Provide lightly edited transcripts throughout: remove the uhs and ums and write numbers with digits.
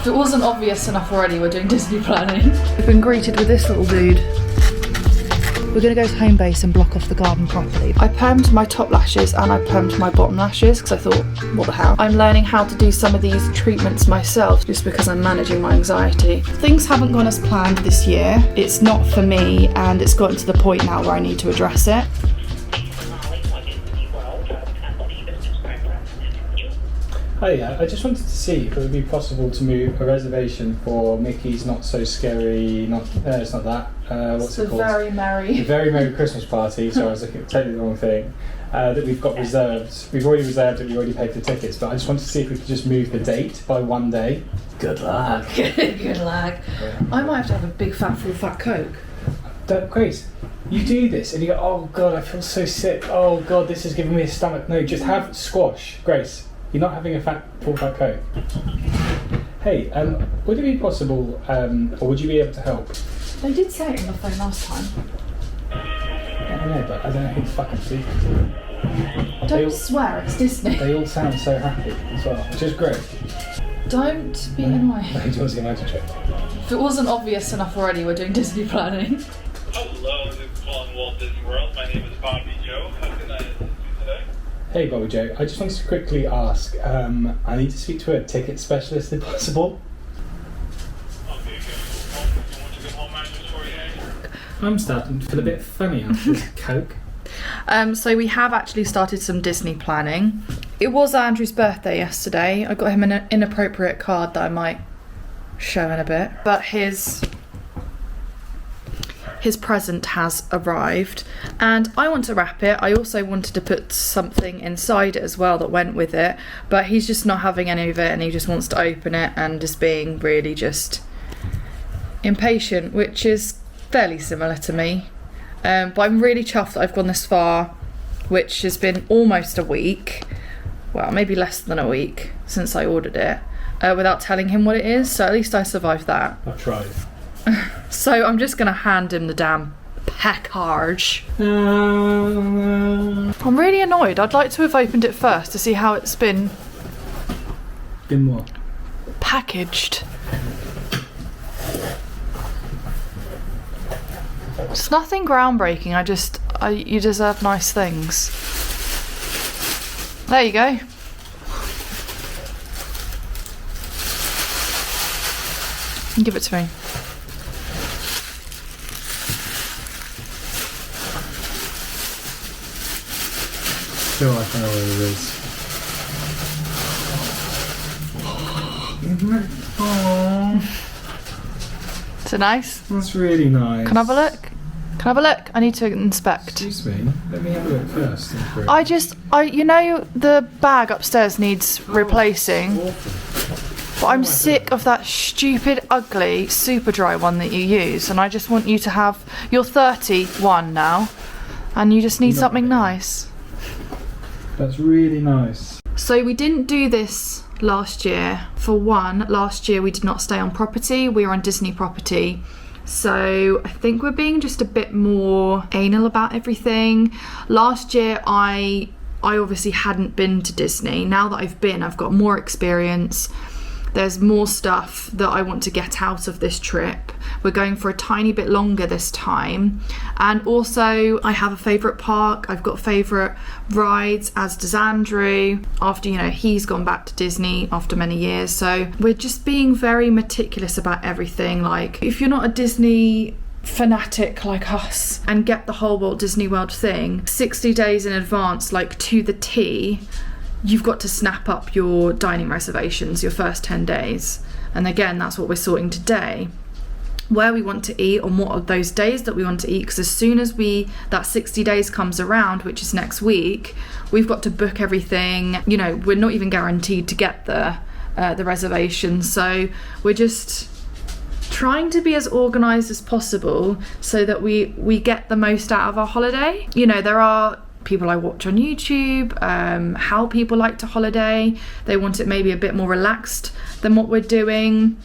If it wasn't obvious enough already, we're doing Disney planning. We've been greeted with this little dude. We're gonna go to home base and block off the garden properly. I permed my top lashes and I permed my bottom lashes because I thought, what the hell? I'm learning how to do some of these treatments myself just because I'm managing my anxiety. Things haven't gone as planned this year. It's not for me and it's gotten to the point now where I need to address it. Hi, I just wanted to see if it would be possible to move a reservation for Mickey's Not So Scary, it's not that, what's it called? The Very Merry Christmas Party, so I was looking at totally the wrong thing, that we've got reserved. We've already reserved it, we already paid for tickets, but I just wanted to see if we could just move the date by one day. Good luck. Good luck. I might have to have a big fat full fat Coke. Grace, you do this and you go, oh God, I feel so sick, oh God, this is giving me a stomach. No, just have squash, Grace. You're not having a full fat Coke. Hey, would it be possible, or would you be able to help? They did say it on the phone last time. I know, but I don't know who fucking speaking to. Don't swear, it's Disney. They all sound so happy as well, which is great. Don't be annoying. Do you want to see a magic trick? If it wasn't obvious enough already, we're doing Disney planning. Hello, this is calling Walt Disney World. My name is Bobby Joe. How can I assist you today? Hey Bobby Joe, I just wanted to quickly ask, I need to speak to a ticket specialist if possible. Okay, good. You want to get home address for you? I'm starting to feel a bit funny after this Coke. So we have actually started some Disney planning. It was Andrew's birthday yesterday. I got him an inappropriate card that I might show in a bit. But his present has arrived and I want to wrap it. I also wanted to put something inside it as well that went with it, but he's just not having any of it and he just wants to open it and is being really just impatient, which is fairly similar to me. But I'm really chuffed that I've gone this far, which has been almost a week, well maybe less than a week since I ordered it, without telling him what it is, so at least I survived that. I've tried. So I'm just gonna hand him the damn package. I'm really annoyed. I'd like to have opened it first to see how it's been what? Packaged. It's nothing groundbreaking. You deserve nice things. There you go. Give it to me. I feel like I know what it is. Is it nice? That's really nice. Can I have a look? Can I have a look? I need to inspect. Excuse me, let me have a look first. You know the bag upstairs needs replacing. But I'm sick of that stupid, ugly, super dry one that you use, and I just want you to have. You're 31 now, and you just need something nice. That's really nice. So we didn't do this last year. For one, last year we did not stay on property. We were on Disney property. So I think we're being just a bit more anal about everything. Last year I obviously hadn't been to Disney. Now that I've been, I've got more experience. There's more stuff that I want to get out of this trip. We're going for a tiny bit longer this time. And also I have a favourite park. I've got favourite rides, as does Andrew, after, he's gone back to Disney after many years. So we're just being very meticulous about everything. Like, if you're not a Disney fanatic like us and get the whole Walt Disney World thing 60 days in advance, like to the T, you've got to snap up your dining reservations your first 10 days. And again, that's what we're sorting today. Where we want to eat on what are those days that we want to eat, because as soon as that 60 days comes around, which is next week, we've got to book everything. We're not even guaranteed to get the reservations. So we're just trying to be as organised as possible so that we get the most out of our holiday. There are people I watch on YouTube, how people like to holiday. They want it maybe a bit more relaxed than what we're doing,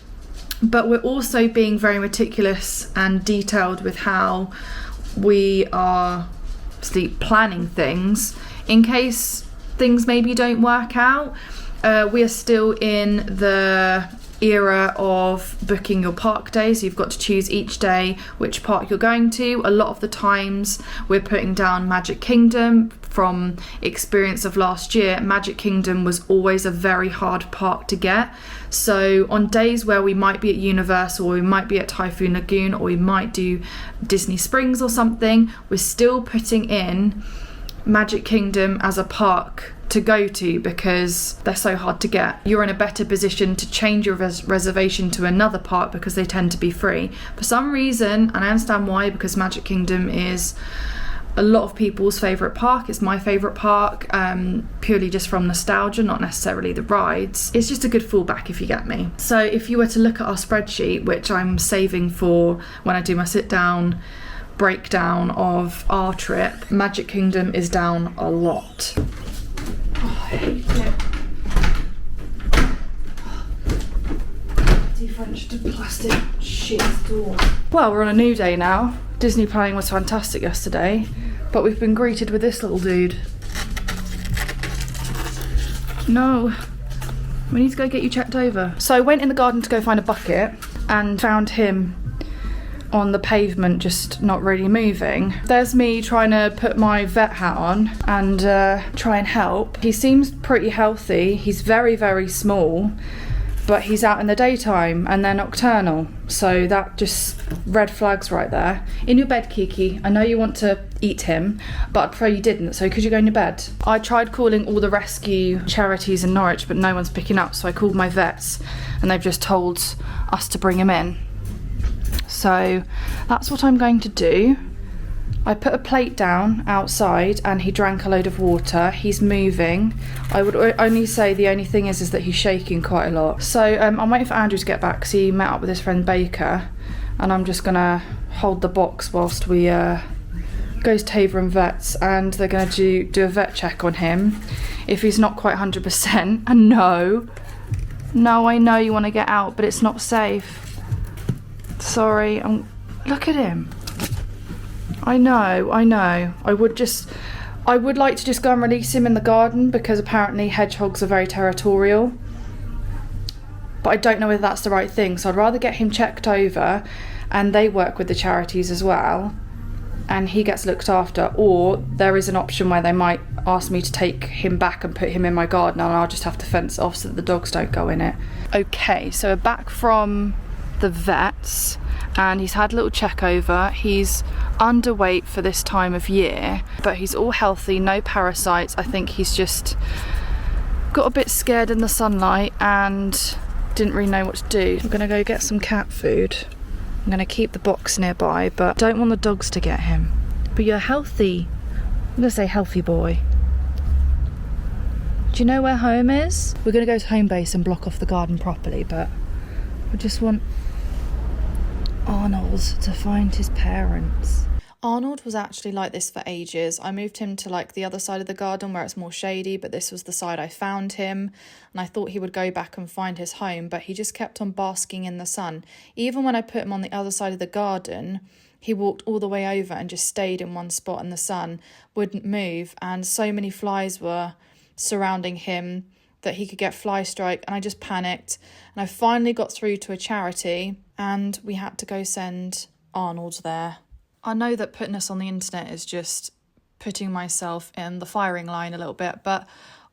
but we're also being very meticulous and detailed with how we are planning things in case things maybe don't work out. We are still in the era of booking your park days. You've got to choose each day which park you're going to. A lot of the times we're putting down Magic Kingdom. From experience of last year, Magic Kingdom was always a very hard park to get. So on days where we might be at Universal, or we might be at Typhoon Lagoon, or we might do Disney Springs or something, we're still putting in Magic Kingdom as a park to go to because they're so hard to get. You're in a better position to change your reservation to another park because they tend to be free. For some reason, and I understand why, because Magic Kingdom is a lot of people's favourite park. It's my favourite park, purely just from nostalgia, not necessarily the rides. It's just a good fallback, if you get me. So if you were to look at our spreadsheet, which I'm saving for when I do my sit down breakdown of our trip, Magic Kingdom is down a lot. Oh, I hate it. Defrenched plastic shit door. Well, we're on a new day now. Disney planning was fantastic yesterday, but we've been greeted with this little dude. No, we need to go get you checked over. So I went in the garden to go find a bucket and found him on the pavement, just not really moving. There's me trying to put my vet hat on and try and help. He seems pretty healthy. He's very, very small, but he's out in the daytime and they're nocturnal. So that just red flags right there. In your bed, Kiki. I know you want to eat him, but I'd prefer you didn't. So could you go in your bed? I tried calling all the rescue charities in Norwich, but no one's picking up. So I called my vets and they've just told us to bring him in. So that's what I'm going to do. I put a plate down outside and he drank a load of water. He's moving. I would only say the only thing is that he's shaking quite a lot. So I'm waiting for Andrew to get back because he met up with his friend Baker, and I'm just gonna hold the box whilst we go to 𝒊𝒏𝒔𝒕𝒂, and they're gonna do a vet check on him. If he's not quite 100%, and no, I know you want to get out, but it's not safe. Sorry, look at him. I know. I would like to just go and release him in the garden because apparently hedgehogs are very territorial. But I don't know whether that's the right thing. So I'd rather get him checked over, and they work with the charities as well, and he gets looked after. Or there is an option where they might ask me to take him back and put him in my garden, and I'll just have to fence it off so that the dogs don't go in it. Okay, so we're back from the vets and he's had a little check over. He's underweight for this time of year, but he's all healthy, no parasites. I think he's just got a bit scared in the sunlight and didn't really know what to do. I'm gonna go get some cat food. I'm gonna keep the box nearby, but don't want the dogs to get him. But you're healthy. I'm gonna say healthy boy. Do you know where home is? We're gonna go to home base and block off the garden properly, but I just want Arnold to find his parents. Arnold was actually like this for ages. I moved him to like the other side of the garden where it's more shady, but this was the side I found him, and I thought he would go back and find his home, but he just kept on basking in the sun. Even when I put him on the other side of the garden, he walked all the way over and just stayed in one spot in the sun, wouldn't move, and so many flies were surrounding him that he could get fly strike, and I just panicked. And I finally got through to a charity and we had to go send Arnold there. I know that putting this on the internet is just putting myself in the firing line a little bit, but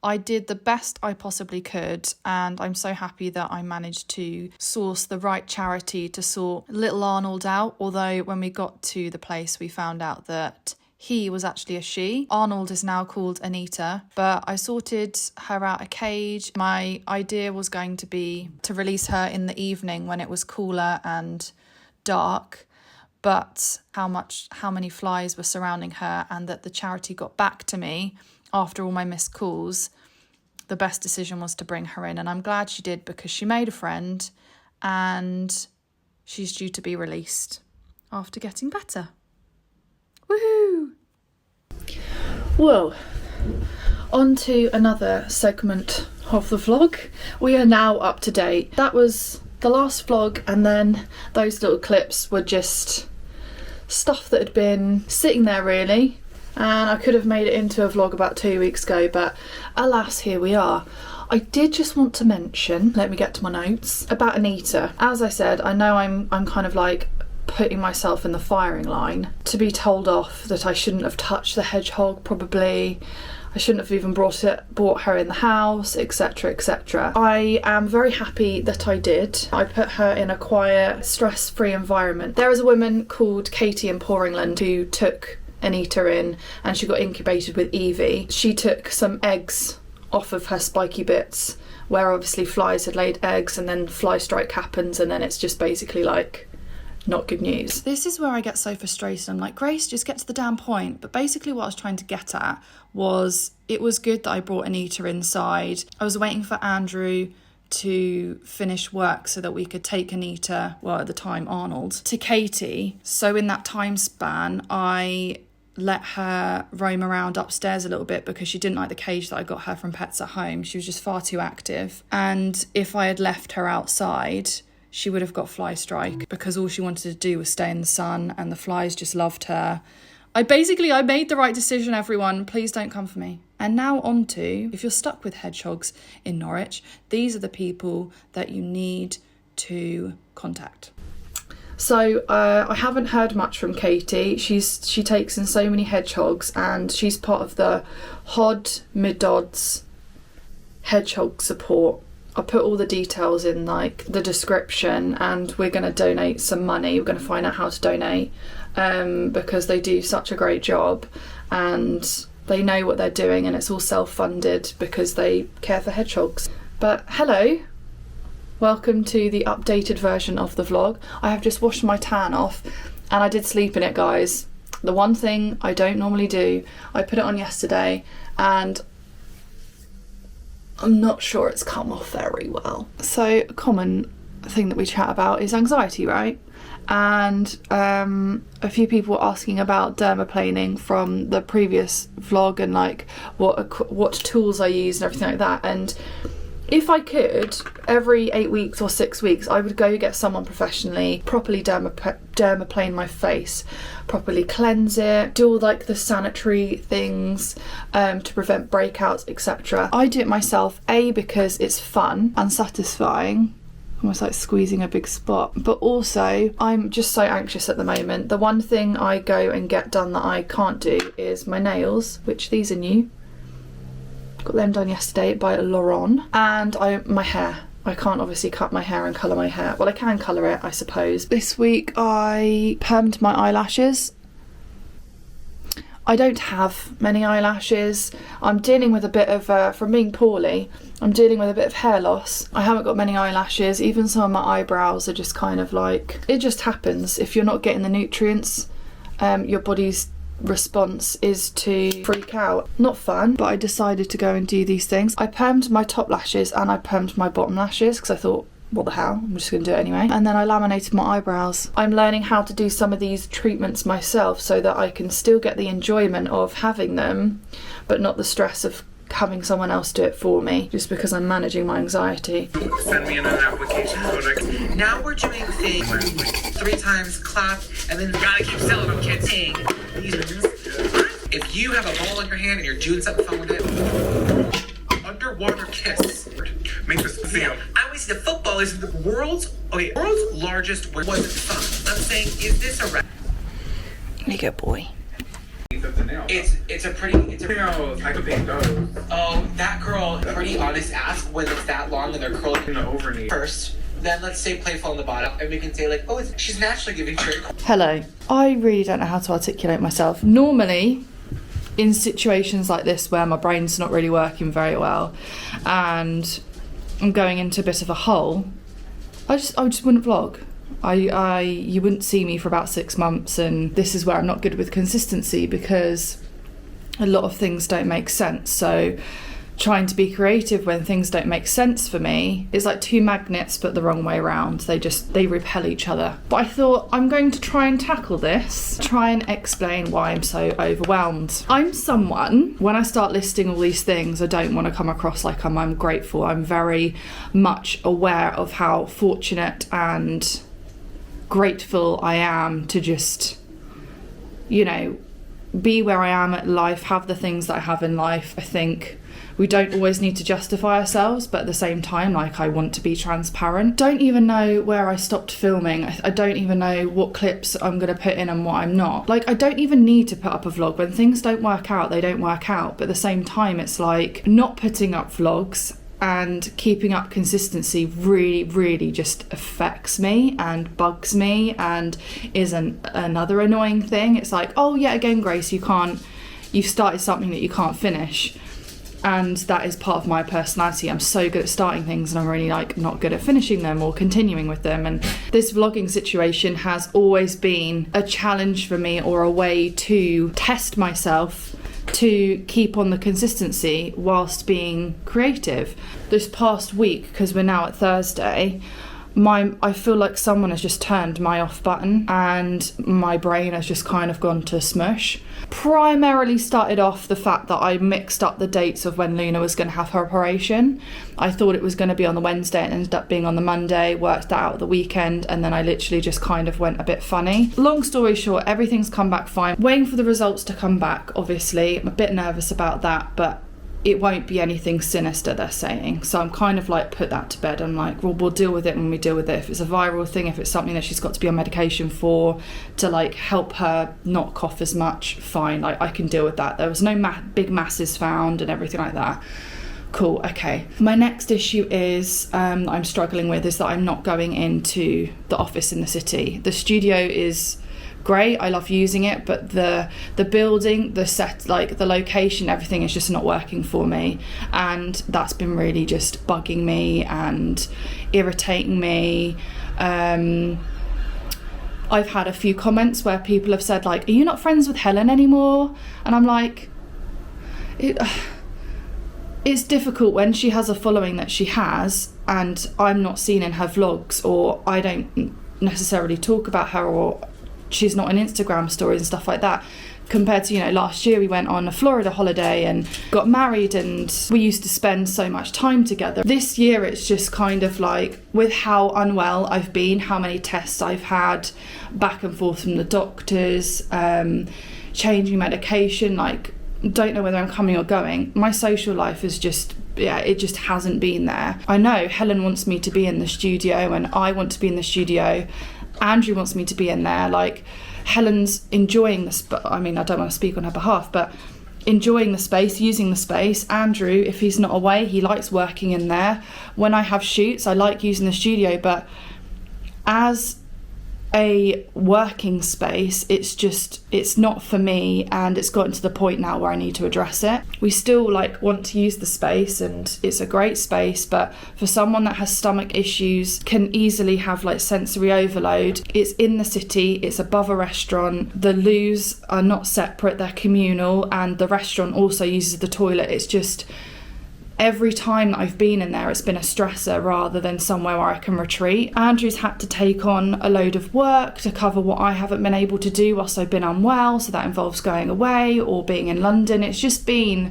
I did the best I possibly could, and I'm so happy that I managed to source the right charity to sort little Arnold out, although when we got to the place we found out that he was actually a she. Arnold is now called Anita, but I sorted her out a cage. My idea was going to be to release her in the evening when it was cooler and dark, but how many flies were surrounding her, and that the charity got back to me after all my missed calls, the best decision was to bring her in, and I'm glad she did because she made a friend and she's due to be released after getting better. Woohoo! Well, on to another segment of the vlog. We are now up to date. That was the last vlog, and then those little clips were just stuff that had been sitting there really, and I could have made it into a vlog about 2 weeks ago, but alas, here we are. I did just want to mention, let me get to my notes, about Anita. As I said, I know I'm kind of like putting myself in the firing line to be told off that I shouldn't have touched the hedgehog, probably. I shouldn't have even brought her in the house, etc, etc. I am very happy that I did. I put her in a quiet, stress-free environment. There is a woman called Katie in Poringland who took Anita in, and she got incubated with 𝒉𝒂𝒐. She took some eggs off of her spiky bits where obviously flies had laid eggs, and then fly strike happens, and then it's just basically like not good news. This is where I get so frustrated. I'm like, Grace, just get to the damn point. But basically what I was trying to get at was, it was good that I brought Anita inside. I was waiting for Andrew to finish work so that we could take Anita, well at the time Arnold, to Katie. So in that time span, I let her roam around upstairs a little bit because she didn't like the cage that I got her from Pets at Home. She was just far too active. And if I had left her outside, she would have got fly strike because all she wanted to do was stay in the sun, and the flies just loved her. I made the right decision, everyone. Please don't come for me. And now on to, if you're stuck with hedgehogs in Norwich, these are the people that you need to contact. So I haven't heard much from Katie. She takes in so many hedgehogs, and she's part of the 𝒊𝒏𝒔𝒕𝒂 hedgehog support. I'll put all the details in like the description, and we're going to donate some money. We're going to find out how to donate because they do such a great job, and they know what they're doing, and it's all self-funded because they care for hedgehogs. But hello, welcome to the updated version of the vlog. I have just washed my tan off, and I did sleep in it, guys. The one thing I don't normally do. I put it on yesterday, and I'm not sure it's come off very well. So a common thing that we chat about is anxiety, right? And a few people were asking about dermaplaning from the previous vlog, and like what tools I use and everything like that. And if I could, every 8 weeks or 6 weeks, I would go get someone professionally, properly dermaplane my face, properly cleanse it, do all like the sanitary things to prevent breakouts, etc. I do it myself, A, because it's fun and satisfying, almost like squeezing a big spot, but also I'm just so anxious at the moment. The one thing I go and get done that I can't do is my nails, which these are new. Got them done yesterday by Laurent. And my hair. I can't obviously cut my hair and colour my hair. Well, I can colour it, I suppose. This week I permed my eyelashes. I don't have many eyelashes. I'm dealing with a bit of, from being poorly, I'm dealing with a bit of hair loss. I haven't got many eyelashes. Even some of my eyebrows are just kind of like, it just happens. If you're not getting the nutrients, your body's response is to freak out. Not fun, but I decided to go and do these things. I permed my top lashes and I permed my bottom lashes because I thought, what the hell, I'm just gonna do it anyway. And then I laminated my eyebrows. I'm learning how to do some of these treatments myself so that I can still get the enjoyment of having them, but not the stress of having someone else do it for me, just because I'm managing my anxiety. Send me in an application code. Now we're doing things 3 times clap, and then you gotta keep selling them, kids. If you have a ball in your hand and you're doing something fun with it, underwater kiss. Make this feel. I always say the football is the world's largest. Was it fun? I'm saying, is this a rap? You go, boy. It's a pretty nails. I could paint those. Oh, that girl, pretty honest ask when it's that long and they're curling in the over knee. First, then let's say playful on the bottom, and we can say like, oh, she's naturally giving trick. Hello. I really don't know how to articulate myself. Normally, in situations like this where my brain's not really working very well and I'm going into a bit of a hole, I just wouldn't vlog. You wouldn't see me for about 6 months, and this is where I'm not good with consistency because a lot of things don't make sense. So trying to be creative when things don't make sense for me is like 2 magnets but the wrong way around. They repel each other. But I thought I'm going to try and tackle this, try and explain why I'm so overwhelmed. I'm someone, when I start listing all these things, I don't want to come across like I'm ungrateful. I'm very much aware of how fortunate and grateful I am to just, you know, be where I am at life, have the things that I have in life. I think we don't always need to justify ourselves, but at the same time, like, I want to be transparent. Don't even know where I stopped filming. I don't even know what clips I'm going to put in and what I'm not. Like, I don't even need to put up a vlog. When things don't work out, they don't work out. But at the same time, it's like, not putting up vlogs and keeping up consistency really just affects me and bugs me and is another annoying thing. It's like, oh yeah, again, Grace, you've started something that you can't finish. And that is part of my personality. I'm so good at starting things and I'm really like not good at finishing them or continuing with them. And this vlogging situation has always been a challenge for me, or a way to test myself to keep on the consistency whilst being creative. This past week, because we're now at Thursday, I feel like someone has just turned my off button and my brain has just kind of gone to smush. Primarily started off the fact that I mixed up the dates of when Luna was going to have her operation. I thought it was going to be on the Wednesday and ended up being on the Monday, worked that out at the weekend, and then I literally just kind of went a bit funny. Long story short, everything's come back fine. Waiting for the results to come back, obviously. I'm a bit nervous about that, but it won't be anything sinister, they're saying. So I'm kind of like, put that to bed. I'm like, well, we'll deal with it when we deal with it. If it's a viral thing, if it's something that she's got to be on medication for to like help her not cough as much, fine, like I can deal with that. There was no big masses found and everything like that. Cool, okay. My next issue is I'm struggling with is that I'm not going into the office in the city. The studio is great, I love using it, but the building, the set, like the location, everything is just not working for me, and that's been really just bugging me and irritating me. I've had a few comments where people have said like, are you not friends with Helen anymore? And I'm like, it's difficult when she has a following that she has and I'm not seen in her vlogs, or I don't necessarily talk about her, or she's not in Instagram stories and stuff like that, compared to, you know, last year we went on a Florida holiday and got married and we used to spend so much time together. This year it's just kind of like, with how unwell I've been, how many tests I've had back and forth from the doctors, changing medication, like don't know whether I'm coming or going. My social life is just, yeah, it just hasn't been there. I know Helen wants me to be in the studio and I want to be in the studio. Andrew wants me to be in there. Like, Helen's enjoying this, but I mean, I don't want to speak on her behalf, but enjoying the space, using the space. Andrew, if he's not away, he likes working in there. When I have shoots, I like using the studio, but as a working space, it's not for me, and it's gotten to the point now where I need to address it. We still like want to use the space and it's a great space, but for someone that has stomach issues, can easily have like sensory overload. It's in the city, it's above a restaurant, the loos are not separate, they're communal, and the restaurant also uses the toilet. It's just, every time that I've been in there, it's been a stressor rather than somewhere where I can retreat. Andrew's had to take on a load of work to cover what I haven't been able to do whilst I've been unwell, so that involves going away or being in London. It's just been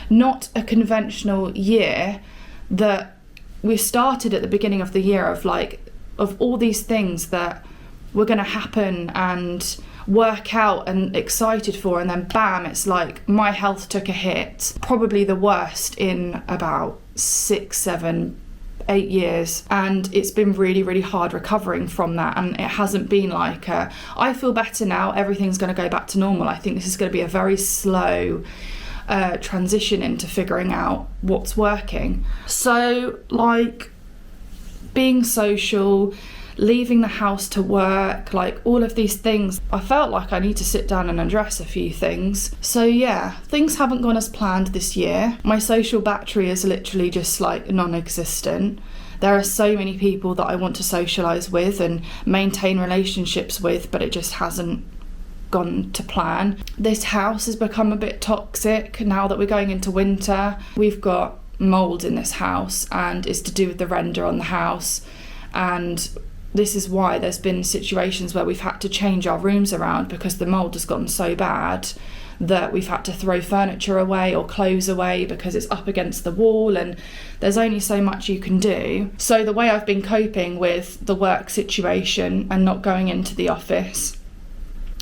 not a conventional year that we started at the beginning of the year of all these things that were going to happen and work out and excited for, and then bam, it's like my health took a hit, probably the worst in about 6, 7, 8 years, and it's been really hard recovering from that. And it hasn't been like I feel better now, everything's going to go back to normal. I think this is going to be a very slow transition into figuring out what's working. So like being social, leaving the house to work, like all of these things, I felt like I need to sit down and address a few things. So yeah, things haven't gone as planned this year. My social battery is literally just like non-existent. There are so many people that I want to socialise with and maintain relationships with, but it just hasn't gone to plan. This house has become a bit toxic now that we're going into winter. We've got mould in this house, and it's to do with the render on the house, and this is why there's been situations where we've had to change our rooms around, because the mould has gotten so bad that we've had to throw furniture away or clothes away because it's up against the wall, and there's only so much you can do. So the way I've been coping with the work situation and not going into the office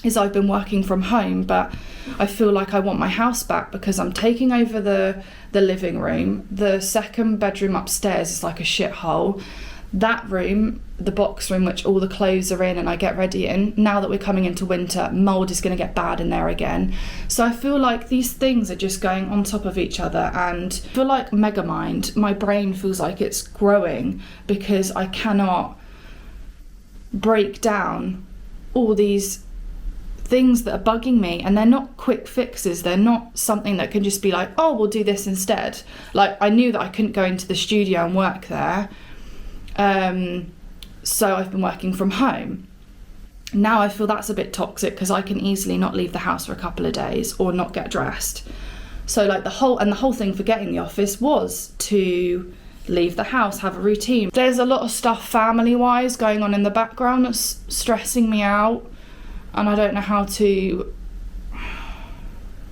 is I've been working from home, but I feel like I want my house back because I'm taking over the living room. The second bedroom upstairs is like a shithole. That room, the box room, which all the clothes are in and I get ready in, now that we're coming into winter, mould is going to get bad in there again. So I feel like these things are just going on top of each other, and I feel like Megamind, my brain feels like it's growing because I cannot break down all these things that are bugging me, and they're not quick fixes. They're not something that can just be like, oh, we'll do this instead. Like, I knew that I couldn't go into the studio and work there, so I've been working from home. Now I feel that's a bit toxic because I can easily not leave the house for a couple of days or not get dressed. So like the whole thing for getting the office was to leave the house, have a routine. There's a lot of stuff family wise going on in the background that's stressing me out, and I don't know how to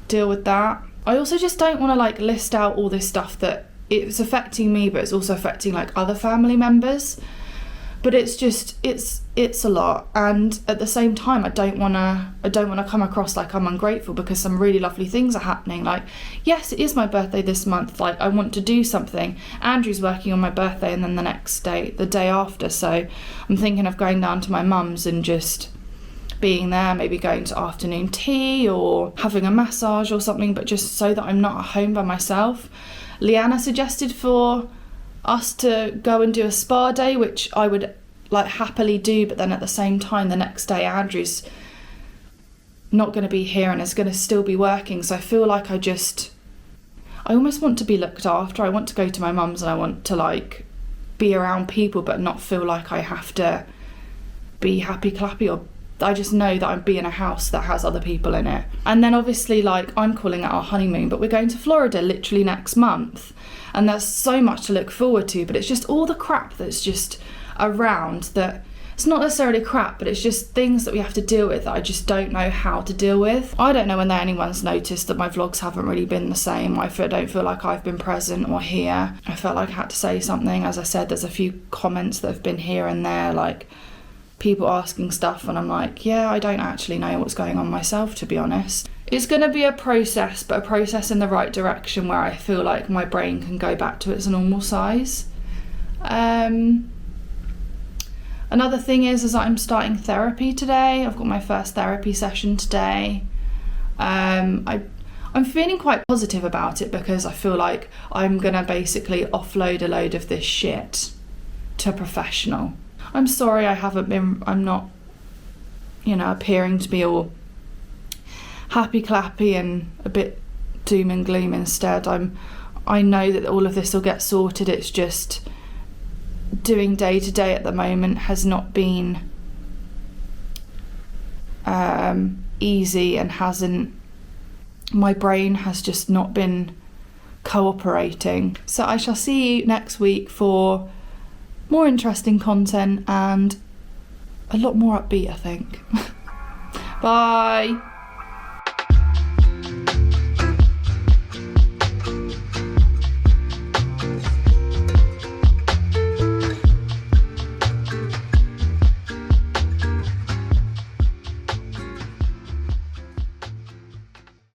deal with that. I also just don't want to like list out all this stuff that it's affecting me, but it's also affecting like other family members. But it's just it's a lot, and at the same time I don't want to come across like I'm ungrateful because some really lovely things are happening. Like, yes, it is my birthday this month, like I want to do something. Andrew's working on my birthday and then the next day, the day after, so I'm thinking of going down to my mum's and just being there, maybe going to afternoon tea or having a massage or something, but just so that I'm not at home by myself. Leanna suggested for us to go and do a spa day, which I would like happily do, but then at the same time the next day Andrew's not going to be here and is going to still be working, so I feel like I almost want to be looked after. I want to go to my mum's and I want to like be around people but not feel like I have to be happy clappy, or I just know that I'm being in a house that has other people in it. And then obviously like I'm calling it our honeymoon, but we're going to Florida literally next month, and there's so much to look forward to, but it's just all the crap that's just around that it's not necessarily crap, but it's just things that we have to deal with that I just don't know how to deal with. I don't know whether anyone's noticed that my vlogs haven't really been the same. I don't feel like I've been present or here. I felt like I had to say something. As I said, there's a few comments that have been here and there, like people asking stuff, and I'm like, yeah, I don't actually know what's going on myself, to be honest. It's going to be a process, but a process in the right direction where I feel like my brain can go back to its normal size. Another thing is I'm starting therapy today. I've got my first therapy session today. I'm feeling quite positive about it because I feel like I'm going to basically offload a load of this shit to a professional. I'm sorry I'm not, appearing to be all happy clappy and a bit doom and gloom instead. I know that all of this will get sorted. It's just doing day to day at the moment has not been easy, and my brain has just not been cooperating. So I shall see you next week for more interesting content and a lot more upbeat, I think. Bye.